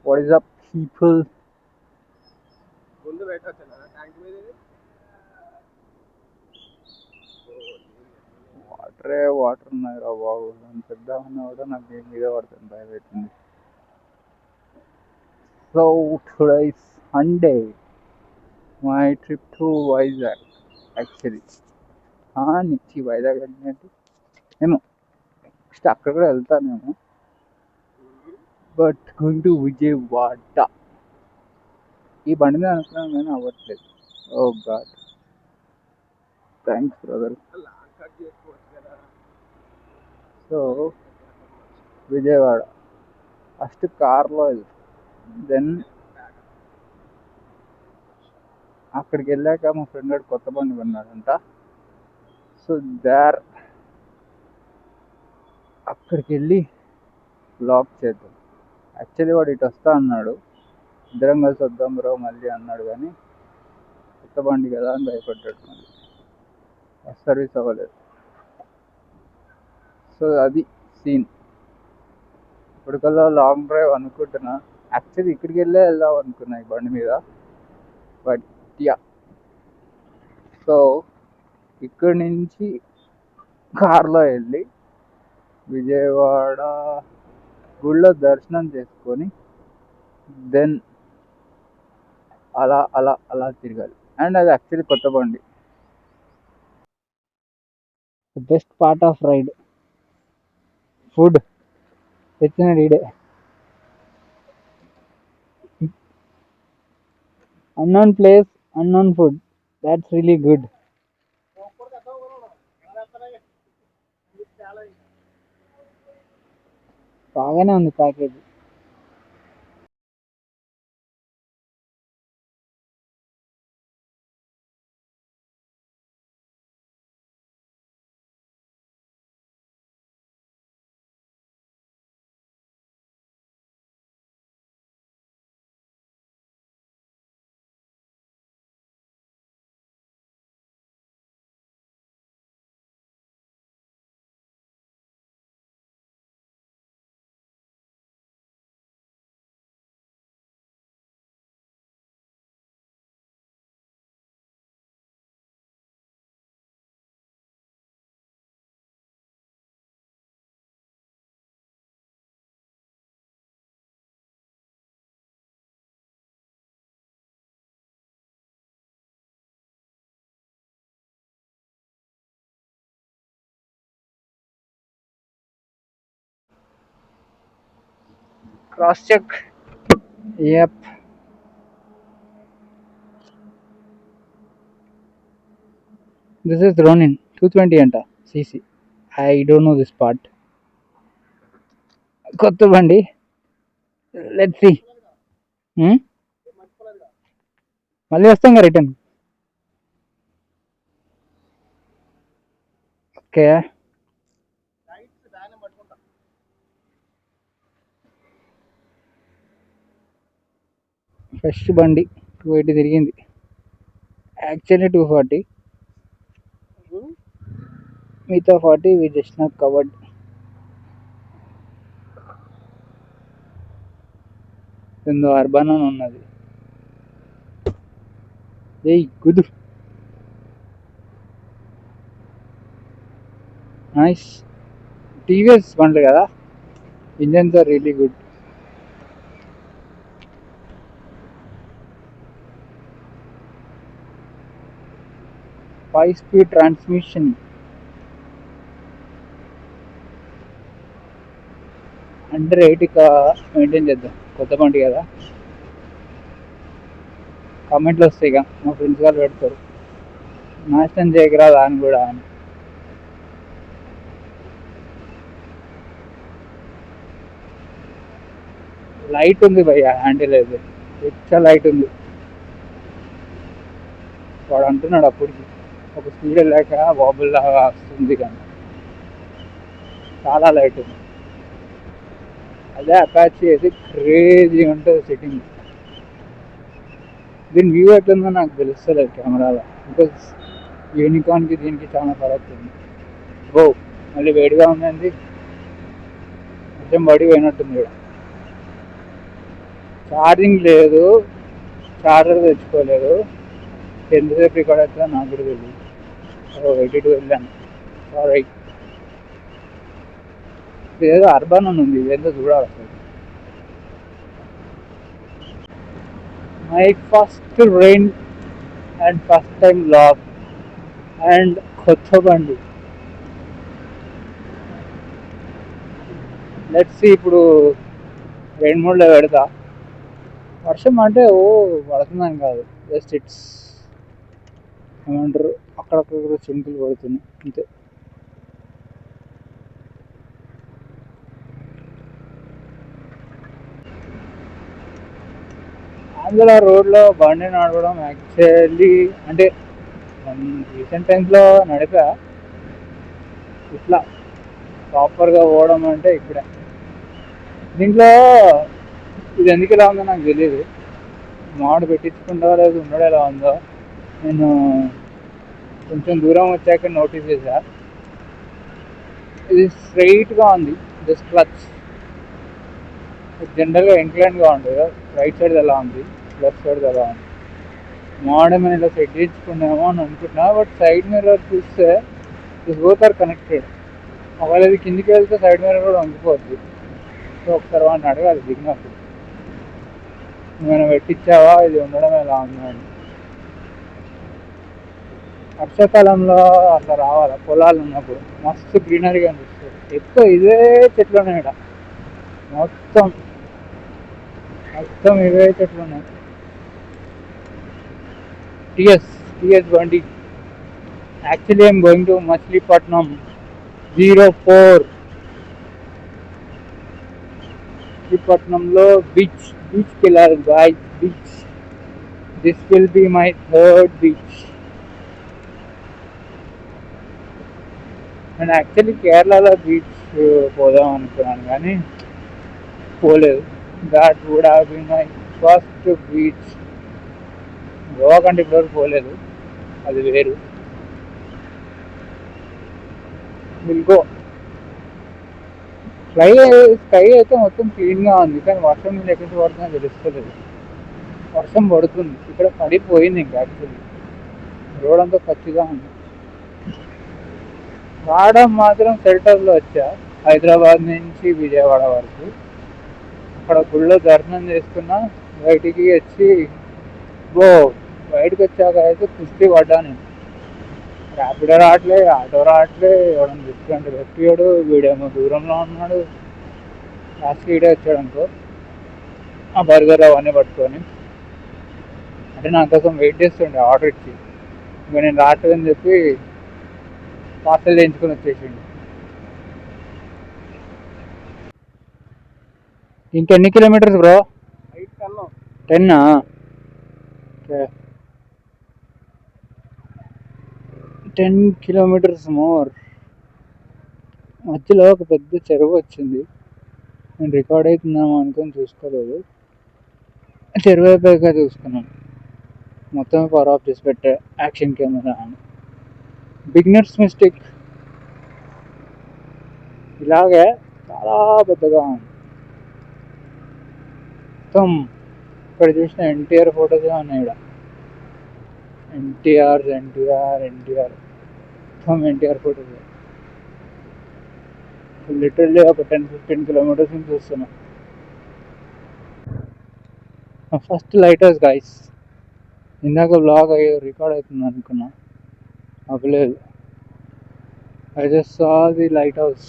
What is up, people? Water ఉన్నాయి రా బాబు. నేను పెద్దామన్నా కూడా నాకు ఏం మీద పడుతుంది, భయం అవుతుంది. So today is Sunday, my trip to Vizag actually. నుంచి వైజాగ్ అంటే ఏమో నెక్స్ట్ అక్కడ కూడా వెళ్తానేమో, బట్ గోయింగ్ టు విజయవాడ. ఈ బండి మీద అనుకున్నాను కానీ అవ్వట్లేదు. Oh God, thanks brother. So Vijayawada first కార్లో వెళ్తాం, దెన్ అక్కడికి వెళ్ళాక మా ఫ్రెండ్ గారు కొత్త బండి కొన్నాడంట. సో అక్కడికి వెళ్ళి బ్లాక్ చేద్దాం. యాక్చువల్లీ వాడు ఇటు వస్తా అన్నాడు, ఇద్దరం కలిసి వద్దాం బ్రో మళ్ళీ అన్నాడు, కానీ కొత్త బండి కదా అని భయపడ్డాడు. మళ్ళీ సర్వీస్ అవ్వలేదు. సో అది సీన్. ఇప్పటికల్లా లాంగ్ డ్రైవ్ అనుకుంటున్నా. యాక్చువల్లీ ఇక్కడికి వెళ్ళే వెళ్దాం అనుకున్నా ఈ బండి మీద, బట్ యా. సో ఇక్కడి నుంచి కార్లో వెళ్ళి విజయవాడ గుళ్ళో దర్శనం చేసుకొని దెన్ అలా అలా అలా తిరగాలి. అండ్ అది యాక్చువల్లీ కొత్త బండి. Best part of ride food తెచ్చినాడు ఈడే. Unknown place, unknown food, that's really good. బాగానే ఉంది package. Cross check. Yup. This is Ronin 220 అంట CC. I don't know this part. కొత్త బండి, లెట్స్ సి. మళ్ళీ వస్తాం కదా రిటర్న్. ఓకే. ఫ్రెష్ బండి 280 తిరిగింది, యాక్చువల్లీ 240. మిగతా 40 వి జస్ట్ నాట్ కవర్డ్. ఎందో అర్బన్ అని ఉన్నది. ఏయ్ కుదు. నైస్. టీవీఎస్ బండ్లు కదా, engines are really good. Five speed transmission. Under 80 maintain చేద్దాం, కొత్త బండి కదా. కామెంట్లు వస్తాయి ఇక, మా ఫ్రెండ్స్ వాళ్ళు పెడతారు నాశనం చేయకరాదు అని కూడా అని. లైట్ ఉంది భయ్య, హ్యాండిల్ అయితే ఎక్స్ట్రా లైట్ ఉంది. వాడు అంటున్నాడు అప్పటికి ఒక స్పీడ్ వెళ్ళాక వాబుల్ లాగా వస్తుంది, కానీ చాలా లైట్ ఉంది. అదే అపాచీ అయితే క్రేజీ ఉంటుంది సిట్టింగ్. దీని వ్యూ ఎట్లుందో నాకు తెలుస్తలేదు కెమెరాలో, బికాజ్ యూనికార్న్కి దీనికి చాలా ఫరక్ ఉంది. ఓ మళ్ళీ వేడిగా ఉందండి, కొంచెం బడి పోయినట్టుంది ఇక్కడ. ఛార్జింగ్ లేదు, చార్జర్ తెచ్చుకోలేదు. ఎంతసేపు రికార్డ్ అవుతుందో నాకు కూడా తెలియదు. ఎయిటీ టూ వెళ్ళాను. సారీ, ఏదో అర్బన్ అని ఉంది, ఇదేందో చూడాలి అసలు. My first rain and first time log and కొత్త బండి. లెట్స్ ఇప్పుడు రెయిన్ మోడ్లో పెడతా. వర్షం అంటే ఓ పడుతుందని కాదు, జస్ట్ ఇట్స్ ఏమంటారు, అక్కడక్కడ చినుకులు పడుతున్నాయి అంతే. ఆంధ్ర రోడ్లో బండి నడవడం యాక్చువల్లీ అంటే రీసెంట్ టైమ్స్లో నడిపా. ఇట్లా ప్రాపర్గా పోవడం అంటే ఇక్కడే. దీంట్లో ఇది ఎందుకు ఎలా ఉందో నాకు తెలియదు. మామిడి పెట్టించుకుంటా లేదు ఉండడం ఎలా ఉందో నేను కొంచెం దూరం వచ్చాక నోటీస్ చేశా. ఇది స్ట్రైట్గా ఉంది, జస్ట్ క్లచ్. జనరల్గా ఇంక్లైన్గా ఉంటుంది కదా, రైట్ సైడ్ ఎలా ఉంది, లెఫ్ట్ సైడ్ ఎలా ఉంది. మామిడి మనం ఇలా సెట్ చేయించుకున్నామో అని అనుకుంటున్నా, బట్ సైడ్ మిర్రర్ చూస్తే బోత్ ఆర్ కనెక్టెడ్. ఒకవేళ ఇది కిందికి వెళ్తే సైడ్ మిర్రర్ కూడా వంగిపోద్ది. సో ఒకసారి వాడిని అడగాలి దిగినప్పుడు, నువ్వు పెట్టించావా, ఇది ఉండడం ఎలా ఉంది అని. వర్షాకాలంలో అట్లా రావాలి, పొలాలు ఉన్నప్పుడు మస్తు గ్రీనరీగా అనిపిస్తుంది. ఎక్కువ ఇదే చెట్లు ఉన్నాయి ఇక్కడ, మొత్తం మొత్తం ఇవే చెట్లు ఉన్నాయి. టీఎస్ బండి. Actually I'm going to Machilipatnam 04. మచిలీపట్నంలో బీచ్కి వెళ్ళాలి guys. Beach, this will be my third beach. నేను యాక్చువల్లీ కేరళలో బీచ్ పోదాం అనుకున్నాను కానీ పోలేదు. That would have been my first beach. Goa కంటే ఇప్పటివరకు పోలేదు, అది వేరు. Will go. స్కై అయితే మొత్తం క్లీన్గా ఉంది, కానీ వర్షం మీద ఎక్కడి నుంచి పడుతుందో తెలుస్తలేదు. వర్షం పడుతుంది, ఇక్కడ పడిపోయింది. ఇంకా యాక్చువల్లీ రోడ్ అంతా పచ్చిగా ఉంది. రావడం మాత్రం షెల్టర్లో వచ్చా, హైదరాబాద్ నుంచి విజయవాడ వరకు. అక్కడ గుళ్ళో దర్శనం చేసుకున్నా, బయటికి వచ్చి బయటకు వచ్చాక అయితే కుస్తీ పడ్డా నేను. ర్యాపిడో రావట్లే, ఆటో రావట్లే, ఎవడన్నా డిఫరెంట్ వ్యక్తిడు, వీడేమో దూరంలో ఉన్నాడు. లాస్ట్ వీడే వచ్చాడు అనుకో, ఆ బర్గర్ అవన్నీ పట్టుకొని. అంటే నా కోసం వెయిట్ చేస్తుండే ఆర్డర్ ఇచ్చి, ఇంకా నేను రావట్లేదని చెప్పి పార్సల్ చేయించుకొని వచ్చేసిండు. ఇంకెన్ని kilometres bro? 10. Okay, 10 kilometers more. మధ్యలో ఒక పెద్ద చెరువు వచ్చింది, నేను రికార్డ్ అవుతున్నాము అనుకొని చూసుకోలేదు. చెరువు అయిపోయాక చూసుకున్నాను, మొత్తం పవర్ ఆఫ్ చేసి పెట్టా యాక్షన్ కెమెరా అని. Beginners mistake. ఇలాగే చాలా పెద్దగా ఉంది మొత్తం. ఇక్కడ చూసిన ఎన్టీఆర్ ఫొటోస్ ఉన్నాయి. ఇక్కడ ఎన్టీఆర్ మొత్తం ఎన్టీఆర్ ఫోటోస్. లిటరల్లీ ఒక 10-15 kilometers నుంచి చూస్తున్నా. First light house guys. ఇందాక బ్లాగ్ రికార్డ్ అవుతుంది అనుకున్నా, అవ్వలేదు. I just saw the lighthouse.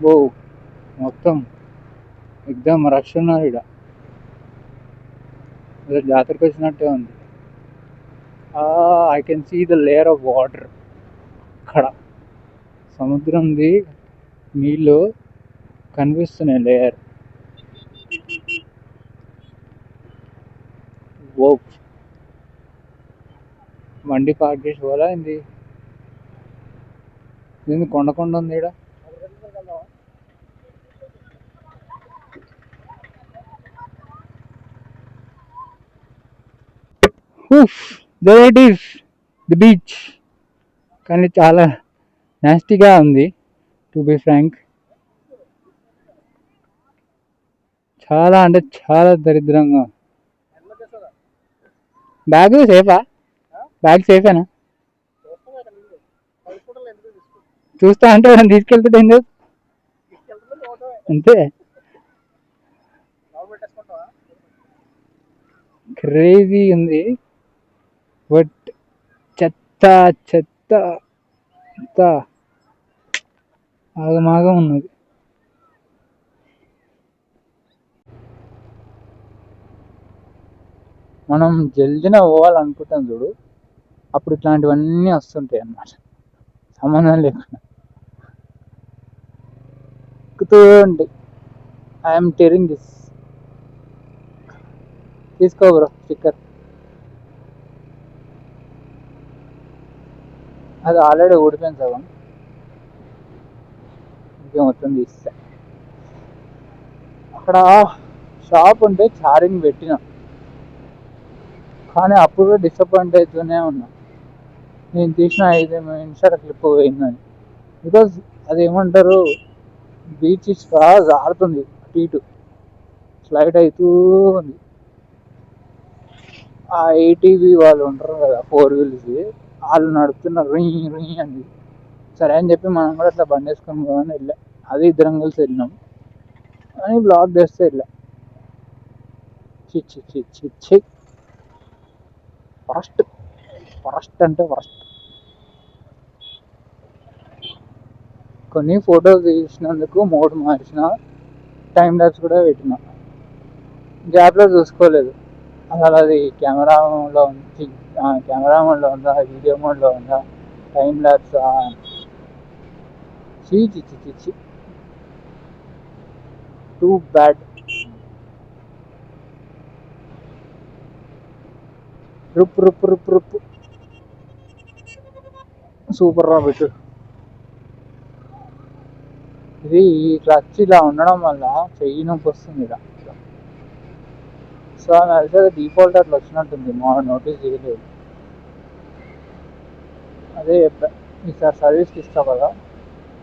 ఓ మొత్తం ఎగ్జామ్ రష్ ఉన్నారు ఇక్కడ, అదే జాతరకు వచ్చినట్టే ఉంది. I can see the layer of water. అక్కడ సముద్రంది నీళ్ళు కనిపిస్తున్నాయి, లేయర్. ఓ బండి పార్క్ చేసి పోలా ఏంది? కొండ ఉంది ఇక్కడ. there it is, the beach. కానీ చాలా నాస్టీగా ఉంది, టు బి ఫ్రాంక్. చాలా అంటే చాలా దరిద్రంగా. బ్యాగ్ సేఫా? బ్యాగ్ సేఫేనా? చూస్తా అంటే మనం తీసుకెళ్తుంటే ఏం లేదు అంతే. క్రేజీ ఉంది బట్ చెత్త చెత్త చెత్త ఆగమాగం ఉన్నది. మనం జల్దిన పోవాలనుకుంటాం చూడు, అప్పుడు ఇట్లాంటివన్నీ వస్తుంటాయి అన్నమాట, సంబంధం లేకుండా ఎక్కుతూ ఉంటాయి. I'm tearing this. తీసుకో బ్రో స్టిక్కర్. అది ఆల్రెడీ ఊడిపోయింది సగం, ఇంకే మొత్తం తీస్తా. అక్కడ షాప్ ఉంటే ఛార్జింగ్ పెట్టిన, కానీ అప్పుడు డిసప్పాయింట్ అవుతూనే ఉన్నా. నేను తీసిన 5 నిమిషాల క్లిప్ పోయిందని. బికాజ్ అది ఏమంటారు, బీచ్ బాగా జారుతుంది, అటు ఇటు స్లైడ్ అవుతూ ఉంది. ఆ ఏటీవీ వాళ్ళు ఉంటారు కదా 4 వీల్స్, వాళ్ళు నడుపుతున్నారు రుయ్ రుయ్ అని. సరే అని చెప్పి మనం కూడా అట్లా బండి వేసుకొని పోదామని వెళ్ళా. అది ఇద్దరం కలిసి వెళ్ళినాం అని బ్లాగ్ చేస్తే వెళ్ళా. చిచ్చి చిచ్చి చి ఫస్ట్ ఫస్ట్ అంటే ఫస్ట్. కొన్ని ఫొటోస్ తీసినందుకు మోడ్ మార్చిన, టైం ల్యాబ్స్ కూడా పెట్టిన. గ్యాప్లో చూసుకోలేదు అసలు అది కెమెరా మోడ్లో ఉందా, వీడియో మోడ్లో ఉందా, టైం ల్యాబ్స్. చీ చి చి చి టూ బ్యాడ్. రుప్ రుప్ రుప్ రుప్ సూపర్ రా బిట్టు. ఇది ఈ క్లచ్ ఇలా ఉండడం వల్ల చెయ్యి నొప్పి వస్తుంది ఇలా. సో నాకు తెలిసి డిఫాల్ట్ అట్లా వచ్చినట్టుంది, మా నోటీస్ చేయలేదు. అదే చెప్పా, ఈసారి సర్వీస్కి ఇస్తా కదా,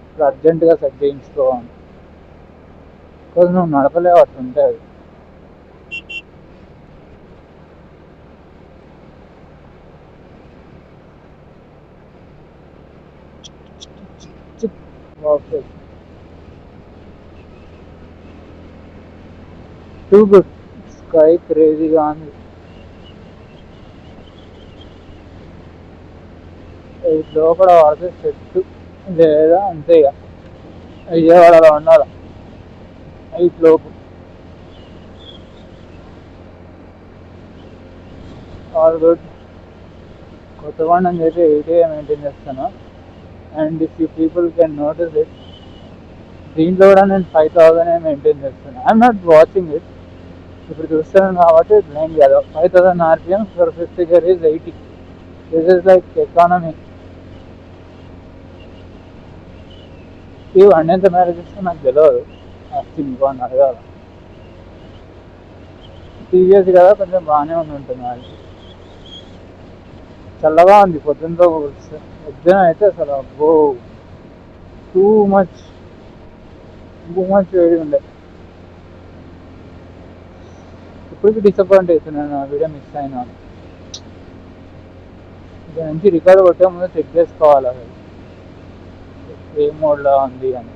ఇప్పుడు అర్జెంటుగా సెట్ చేయించుకోవాలి. బికాజ్ నువ్వు నడపలేవు అట్లుంటే. అది ఓకే, టూ గుడ్. స్కై క్రేజీగా ఉంది. లోపల పడితే చెట్టు లేదా అంతే ఇక విజయవాడలో ఉండాలి 8 లోపు. All good. కొత్త బండి అయితే 8 మెయింటైన్ చేస్తాను. And if you people can notice it, దీంట్లో కూడా నేను 5000 మెయింటైన్ చేస్తాను. ఐఎమ్ నాట్ వాచింగ్ ఇట్, ఇప్పుడు చూస్తాను కాబట్టి బ్లైండ్ కాదు. 5000 RPM for fifth gear is 80. This is like economy. ఈ బండి ఎంత మ్యారేజ్ చేస్తే నాకు తెలియదు, ఇంకో అడగాలి. టీవీఎస్ కదా, కొంచెం బాగానే ఉంటుంది. అది చల్లగా ఉంది పొద్దున్నతో పోలిస్తే. పొద్దున అయితే అసలు అబ్బో టూ మచ్ వేడి ఉండే. ఇప్పటికి డిసప్పాయింట్ అవుతున్నాను, ఆ వీడియో మిస్ అయినా. ఇక నుంచి రికార్డ్ కొట్టే ముందు చెక్ చేసుకోవాలి అసలు ఏ మోడ్లో ఉంది అని.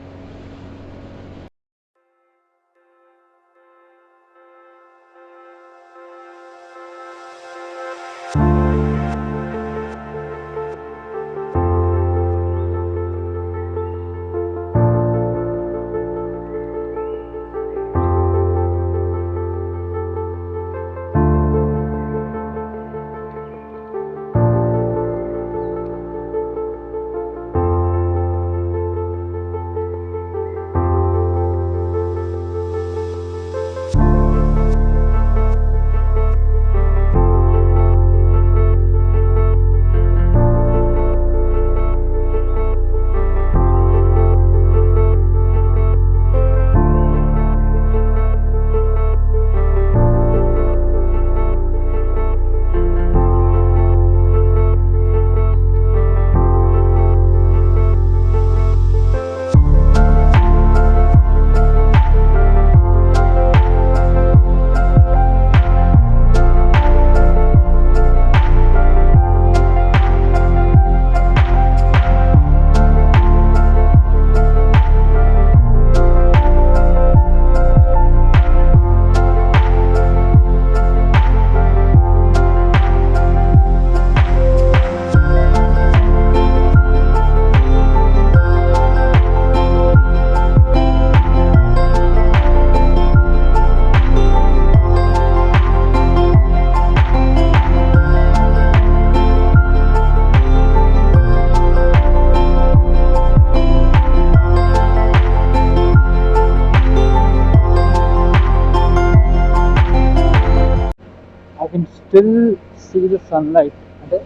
Still see the sunlight. అంటే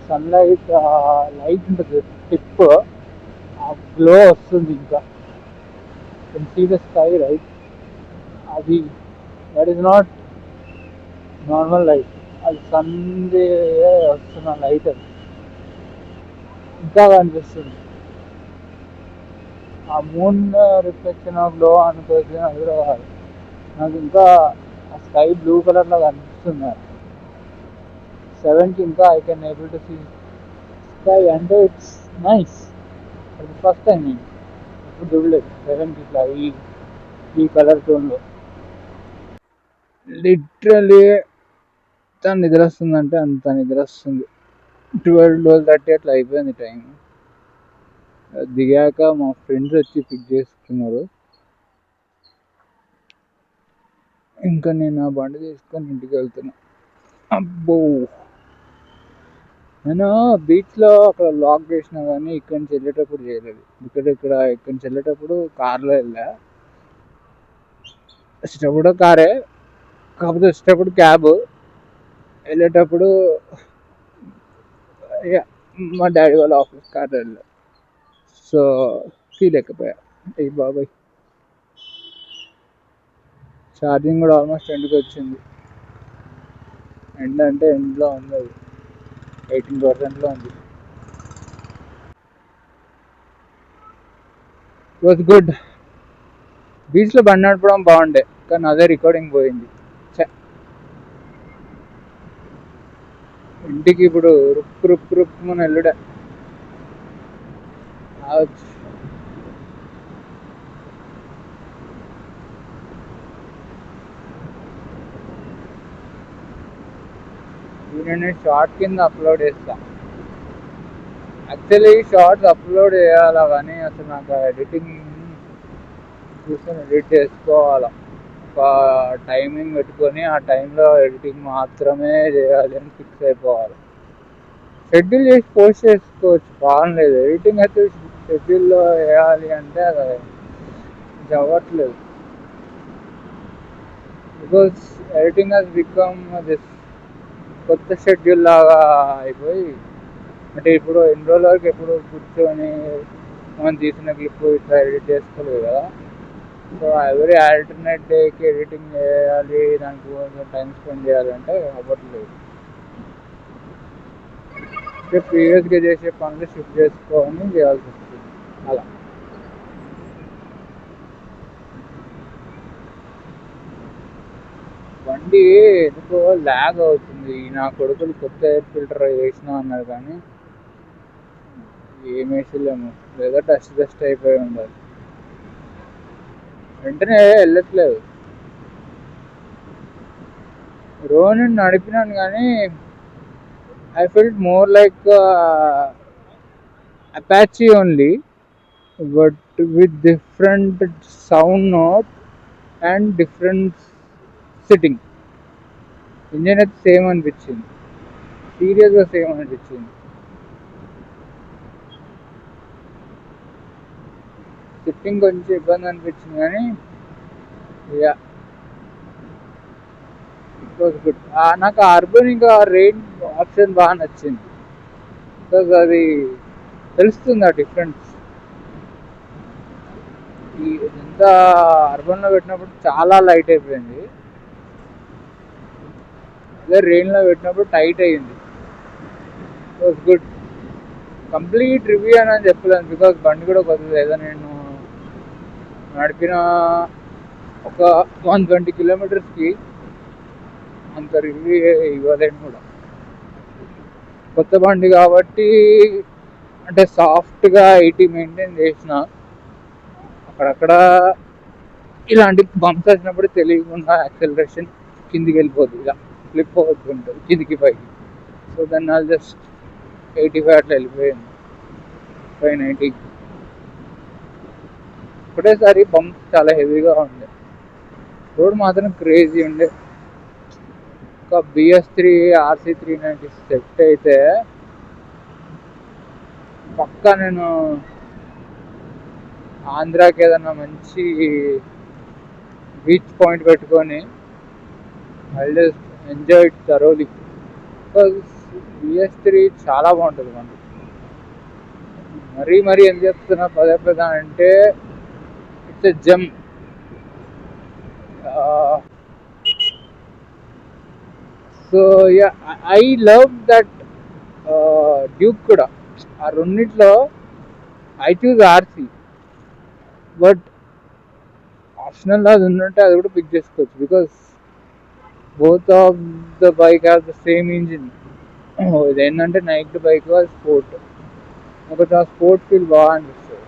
సన్లైట్ లైట్ ఉంటుంది టిప్, ఆ గ్లో వస్తుంది. ఇంకా can see the sky right. అది that is not normal light, అది సన్డే వస్తున్న లైట్. అది ఇంకా కనిపిస్తుంది. ఆ మూన్ రిఫ్లెక్షన్ గ్లో అనుకోవచ్చు, అది కూడా కాదు. నాకు ఇంకా ఆ స్కై బ్లూ కలర్లో కనిపిస్తుంది. 7కి ఇంకా I can able to see sky, అంటే ఇట్స్ నైస్. అది ఫస్ట్ టైం నేను ఎప్పుడు చూడలేదు 7కి ఇట్లా ఈ కలర్ టోన్లో. లిటరలీ ఎంత నిద్ర వస్తుందంటే అంత నిద్ర వస్తుంది. 12-12:30 అట్లా అయిపోయింది టైం. దిగాక మా ఫ్రెండ్స్ వచ్చి పిక్ చేసుకున్నారు. ఇంకా నేను ఆ బండి తీసుకొని ఇంటికి వెళ్తున్నా. అబ్బో, నేను బీచ్లో అక్కడ లాక్ చేసినా కానీ ఇక్కడి నుంచి వెళ్ళేటప్పుడు చేయలేదు. ఇక్కడి నుంచి వెళ్ళేటప్పుడు కార్లో వెళ్ళా. వచ్చేటప్పుడు కారే, కాకపోతే వచ్చేటప్పుడు క్యాబ్, వెళ్ళేటప్పుడు ఇక మా డాడీ వాళ్ళ ఆఫీస్ కార్ వెళ్ళా. సో తీయలేకపోయా. అయ్యి బాబాయ్, ఛార్జింగ్ కూడా ఆల్మోస్ట్ ఎండ్కి వచ్చింది. ఎండ్ అంటే ఎండ్లో ఉంది, అది 18%లో ఉంది. Was good. బీచ్లో బండి నడపడం బాగుండే, కానీ అదే రికార్డింగ్ పోయింది. ఇంటికి ఇప్పుడు రుక్కు మన ఎల్లుడే రావచ్చు. నేను షార్ట్ కింద అప్లోడ్ చేస్తా. యాక్చువల్లీ షార్ట్స్ అప్లోడ్ చేయాలా, కానీ అసలు నాకు ఎడిటింగ్ చూసుకొని ఎడిట్ చేసుకోవాలా. ఒక టైమింగ్ పెట్టుకొని ఆ టైంలో ఎడిటింగ్ మాత్రమే చేయాలి అని ఫిక్స్ అయిపోవాలి. షెడ్యూల్ చేసి పోస్ట్ చేసుకోవచ్చు, బాగుండలేదు. ఎడిటింగ్ అయితే షెడ్యూల్లో వేయాలి అంటే అది అవ్వట్లేదు. Because editing has become this కొత్త షెడ్యూల్ లాగా అయిపోయి, అంటే ఇప్పుడు ఎన్ని రోజుల వరకు ఎప్పుడు కూర్చొని మనం తీసిన క్లిప్ ఇట్లా ఎడిట్ చేసుకోలేదు కదా. సో ఎవరీ ఆల్టర్నేట్ డేకి ఎడిటింగ్ చేయాలి, దానికి కొంచెం టైం స్పెండ్ చేయాలంటే అవ్వట్లేదు. ప్రీవియస్గా చేసే పనులు షిఫ్ట్ చేసుకొని చేయాల్సి వస్తుంది. అలా బండి ఎందుకో ల్యాగ్ అవుతుంది. నా కొడుకులు కొత్త ఎయిర్ ఫిల్టర్ వేసినా అన్నారు, కానీ ఏం వేసలేము, లేదా డస్ట్ అయిపోయి ఉండాలి. వెంటనే వెళ్ళట్లేదు. రోని నడిపినాను కానీ I felt more like Apache only, but with different sound note and different sitting. Engine అయితే సేమ్ అనిపించింది, సీరియస్గా సేమ్ అనిపించింది. సిట్టింగ్ కొంచెం ఇబ్బంది అనిపించింది, కానీ యా ఇట్ వాజ్ గుడ్. నాకు అర్బన్ ఇంకా రెయిన్ ఆప్షన్ బాగా నచ్చింది. బికాజ్ అది తెలుస్తుంది ఆ డిఫరెన్స్. ఇదంతా అర్బన్లో పెట్టినప్పుడు చాలా లైట్ అయిపోయింది, అదే రెయిన్లో పెట్టినప్పుడు టైట్ అయ్యింది. It was good. Complete review అని చెప్పలేను, బికాజ్ బండి కూడా కొద్దిగా ఏదో నేను నడిపిన ఒక 120 కిలోమీటర్స్కి అంత రివ్యూ ఇవ్వలేను కూడా. కొత్త బండి కాబట్టి అంటే సాఫ్ట్గా 80 మెయింటైన్ చేసిన, అక్కడక్కడ ఇలాంటి బంప్స్ వచ్చినప్పుడు తెలియకుండా యాక్సెలరేషన్ కిందికి వెళ్ళిపోతుంది, ఇలా ఫ్లిప్ అవుతుంటుంది కిందికి పైకి. సో దాన్ని వాళ్ళు జస్ట్ 85 అట్లా వెళ్ళిపోయింది, 590. ఒకటేసారి బంప్స్ చాలా హెవీగా ఉండే, రోడ్ మాత్రం క్రేజీ ఉండే. ఒక BS3 RC390 సెట్ అయితే పక్కా నేను ఆంధ్రాకి ఏదన్నా మంచి బీచ్ పాయింట్ పెట్టుకొని I just enjoy it thoroughly. BS3 చాలా బాగుంటుంది బండి. మరీ ఏం చెప్తున్నా పదే పదే అంటే it's a gem. So yeah, I love that Duke కూడా. ఆ రెండిట్లో I choose RC, but optional అది ఉందంటే అది కూడా పిక్ చేసుకోవచ్చు, because both of the bike have the same engine. ఇది ఏంటంటే నైట్ బైక్ స్పోర్ట్, ఒకటి ఆ స్పోర్ట్ ఫీల్ బాగా అనిపిస్తుంది.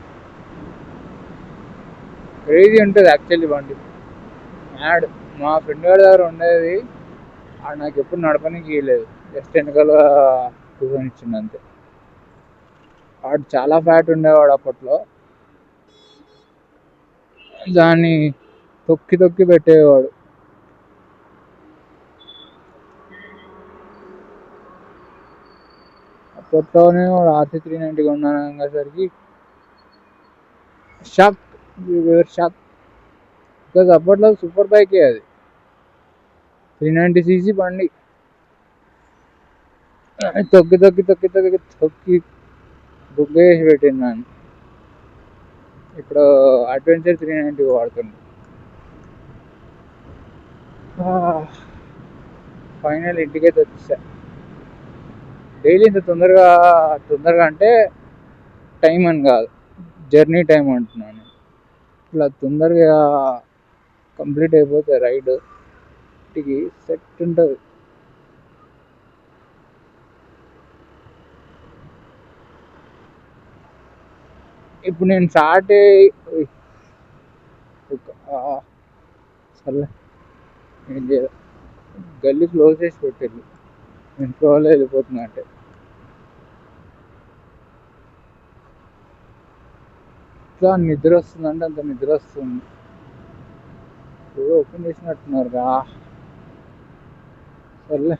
క్రేజీ ఉంటుంది యాక్చువల్లీ బండి, మ్యాడ్. మా ఫ్రెండ్ గారి దగ్గర ఉండేది, అది నాకు ఎప్పుడు నడపనికి ఇవ్వలేదు, జస్ట్ వెనకాల కూర్చొని ఇచ్చింది అంతే. వాడు చాలా ఫ్యాట్ ఉండేవాడు అప్పట్లో, దాన్ని తొక్కి తొక్కి పెట్టేవాడు. అప్పట్లోనే వాడు RC390 కొన్నాను అనేసరికి షాక్, షాక్. బికాజ్ అప్పట్లో సూపర్ బైకే అది, 390cc బండి. తొక్కి తొక్కి తొక్కి తొక్కి తొక్కి బుగ్గ వేసి పెట్టింది దాన్ని. ఇప్పుడు అడ్వెంచర్ 390 వాడుతుంది. ఫైనల్ ఇంటికైతే వచ్చేసా. డైలీ ఇంత తొందరగా అంటే టైం అని కాదు, జర్నీ టైం అంటున్నాను. ఇట్లా తొందరగా కంప్లీట్ అయిపోతే రైడ్ ఇంటికి సెట్ ఉంటుంది. ఇప్పుడు నేను స్టార్ట్ సర్లే ఏం చేయాలి, గల్లీ క్లోజ్ చేసి పెట్టింది, ఇంట్లో వాళ్ళే వెళ్ళిపోతున్నా అంటే. ఇట్లా నిద్ర వస్తుందంటే అంత నిద్ర వస్తుంది. ఓపెన్ చేసినట్టున్నారు రా, సర్లే.